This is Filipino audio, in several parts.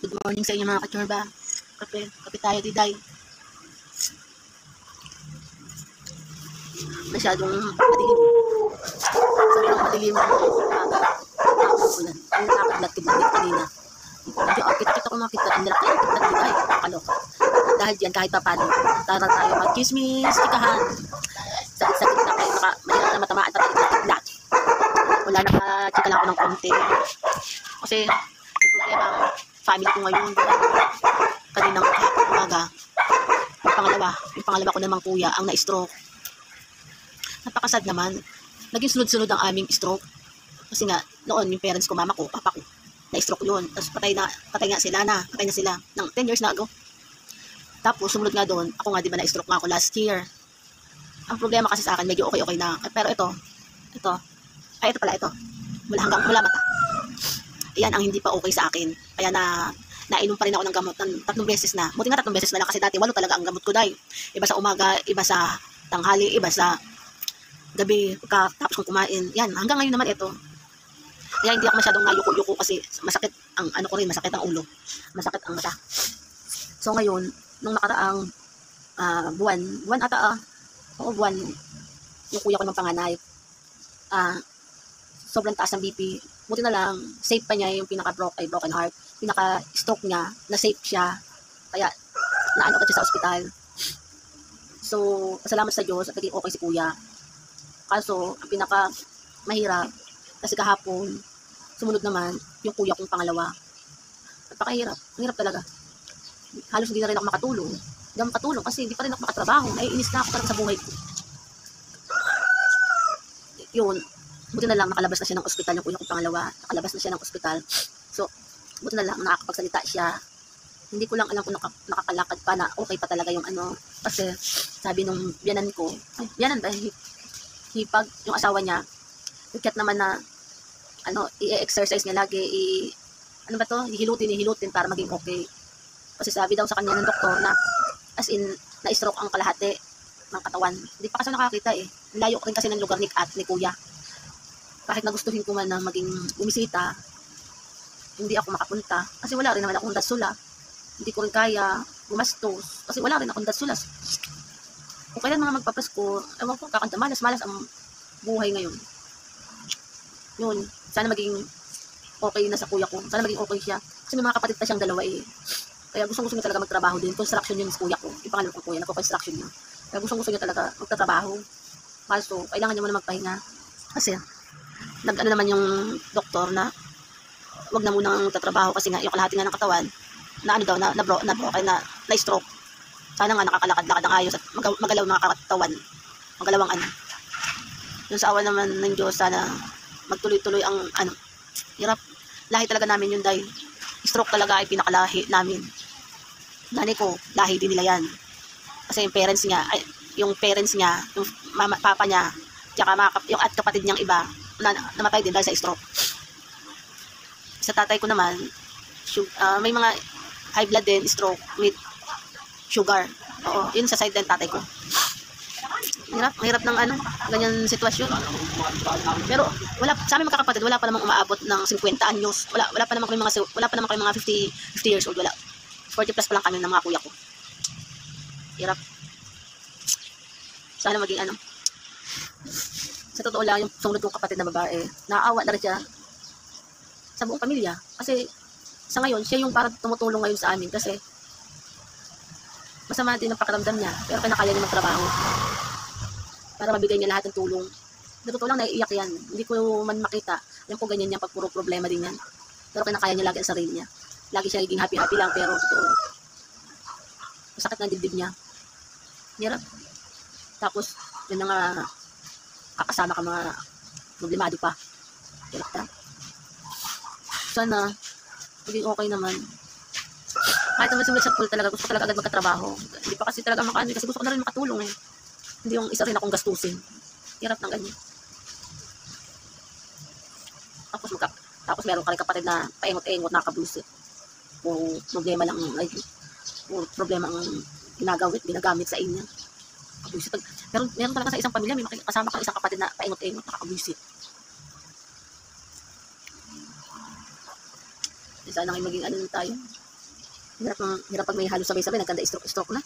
Good morning sa inyo mga kachorba. Kape tayo diday. Masyadong madilim. Sobrang madilim. Ang nakakadlat-kidlat kanina. Medyo kita ko makita. Ang nilaki ang kidlat diday. Nakakaloka. Dahil dyan kahit pa paano. Tara tayo mag-chismis, chikahan. Sakit-sakit na kayo. Mahirap na matamaan tayo kidlat. Wala nakachika lang ako ng konti. Kasi may problema ang family ko ngayon. Kaninang umaga. Yung pangalawa ko namang kuya ang na-stroke. Napakasad naman. Naging sunod-sunod ang aming stroke. Kasi nga, noon yung parents ko, mama ko, papa ko, na-stroke yun. Tapos patay na sila ng 10 years na ago. Tapos sumunod nga doon, ako nga di ba na-stroke nga ako last year. Ang problema kasi sa akin, medyo okay na. Pero ito pala. Mula mata. Yan ang hindi pa okay sa akin. Kaya nainom pa rin ako ng gamot ng 3 beses na. Buti nga 3 beses na lang kasi dati 8 talaga ang gamot ko dahil. Iba sa umaga, iba sa tanghali, iba sa gabi tapos kong kumain. Yan, hanggang ngayon naman ito. Kaya hindi ako masyadong nayuko-yuko kasi masakit ang masakit ang ulo. Masakit ang mata. So ngayon, nung nakaraang buwan ata buwan, yung kuya ko ng panganay, sobrang taas ng BP. Buti na lang, safe pa niya yung broken heart. Pinaka-stroke niya, na safe siya. Kaya, naano ka siya sa ospital. So, pasalamat sa Diyos at naging okay si kuya. Kaso, ang pinaka-mahirap, kasi kahapon, sumunod naman, yung kuya kong pangalawa. Napakahirap. Mahirap talaga. Halos hindi na rin ako makatulong. Hindi ako makatulong kasi hindi pa rin ako makatrabaho. Naiinis na ako talaga sa buhay ko. Yun. Buti na lang nakalabas na siya ng ospital yung kuya kong pangalawa. Nakalabas na siya ng ospital. So, buti na lang nakakapagsalita siya. Hindi ko lang alam kung nakakalakad pa na okay pa talaga yung Kasi sabi nung biyanan ko, hipag yung asawa niya, ikat naman na i-exercise niya lagi, hihilutin para maging okay. Kasi sabi daw sa kanya ng doktor na as in, na-stroke ang kalahati ng katawan. Hindi pa kasi nakakita eh. Layo rin kasi ng lugar ni kuya. Kahit nagustuhin ko man na maging bumisita, hindi ako makapunta. Kasi wala rin naman akong dasula. Hindi ko rin kaya gumastos. Kasi wala rin akong dasula. Kung kailan mga magpapasko, ewan ko, kakanta, malas ang buhay ngayon. Yun, sana maging okay na sa kuya ko. Sana maging okay siya. Kasi may mga kapatid pa siyang dalawa eh. Kaya gustong niya talaga magtrabaho din. Construction yun sa kuya ko. Yung pangalan ko kuya, nagko-construction yun. Kaya gustong niya talaga magtatrabaho. Kaso, kailangan niya muna magpahinga. Kasi, naman yung doktor na wag na munang tatrabaho kasi nga yung kalahati nga ng katawan na stroke. Sana nga nakakalakad-lakad ng ayos at magalaw ng katawan. Magalaw ang Yung sa awa naman ng Diyos, sana magtuloy-tuloy ang hirap. Lahi talaga namin yun dahil stroke talaga ay pinakalahi namin. Nanay ko, lahi din nila yan. Kasi yung parents niya, yung papa niya, tsaka yung at kapatid niyang iba, namatay din dahil sa stroke. Sa tatay ko naman, may mga high blood din, stroke with sugar. Oo, yun sa side din tatay ko. Mahirap ng ganyan sitwasyon. Pero sa aming magkakapatid, wala pa namang umaabot ng 50 anyos. Wala pa naman kami mga 50 years old, wala. 40 plus pa lang kami ng mga kuya ko. Hirap. Sana maging sa totoo lang, yung sumunod kong kapatid na babae, naawa na rin siya sa buong pamilya. Kasi sa ngayon, siya yung parang tumutulong ngayon sa amin kasi masama din ang pakiramdam niya, pero kinakaya niya magtrabaho para mabigay niya lahat ng tulong. Sa totoo lang, naiiyak yan. Hindi ko man makita. Yan po ganyan niya pag puro problema din yan. Pero kinakaya niya lagi ang sarili niya. Lagi siya naging happy lang, pero totoo. Masakit ng dibdib niya. Hirap. Tapos, yun nga, kakasama ka mga problemado pa. Hirap na. Sana, maging okay naman. Kahit naman simula sa pool talaga, gusto ko talaga agad magkatrabaho. Hindi pa kasi talaga kasi gusto ko na rin makatulong eh. Hindi yung isa rin akong gastusin. Hirap ng ganyan. Tapos meron ka rin kapatid na paengot-engot, nakablusit. Kung problema lang ang ginagamit sa inyo. Abusit. Meron talaga sa isang pamilya, may kasama kang isang kapatid na paengot-engot, nakakabusit. Sana nga maging tayo. Hirap pag may halos sabay-sabay, nagkanda stroke na.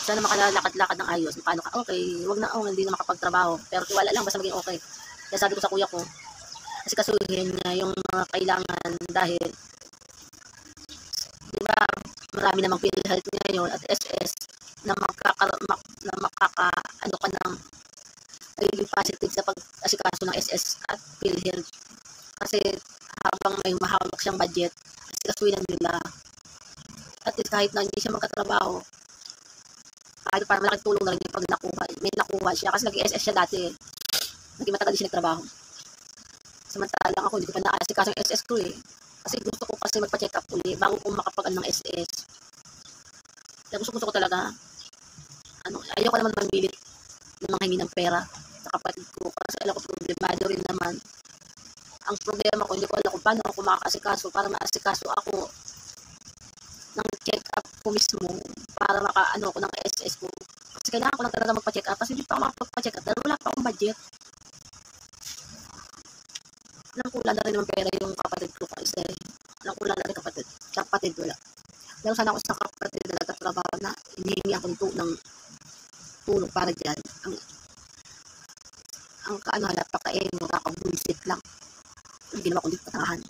Sana makalalakad-lakad ng ayos. Paano ka? Okay, wag na, hindi na makapagtrabaho. Pero tiwala lang, basta maging okay. Kaya sabi ko sa kuya ko, kasi kasuhin niya yung mga kailangan dahil, di ba, marami namang PhilHealth ngayon at SS na ano ka ng nagiging positive sa pag-asikaso ng SS at PhilHealth. Kasi habang may mahawak siyang budget, asikasuhin lang nila. At kahit na hindi siya magkatrabaho, kahit parang malaking tulong na rin yung pag may nakuha siya. Kasi nag-SS siya dati. Naging matagal siya nagtrabaho. Samantalang ako, hindi ko pa naasikaso yung SS ko eh. Kasi gusto ko kasi magpa-check up ulit bago ko makapag ng SS. Kaya gusto ko talaga, ayaw ko naman magbilit ng mga hingi ng pera sa kapatid ko. Kasi alam ko problemado rin naman. Ang problema ko, hindi ko alam kung paano ako makakasikaso para maasikaso ako ng check up ko mismo para makaano ko ng SS ko. Kasi kailangan ko lang talaga magpa-check up kasi hindi pa ako makapagpa-check up dahil wala pa akong budget. Alam ko wala na rin naman pera yung kapatid ko kasi alam ko wala na rin kapatid wala. Pero sana ako sa kapatid na nagtatrabaho na hinihingi ako ng tulong para dyan. Ang napakain mo, nakakabuisit lang. Hindi naman kundi patangahan.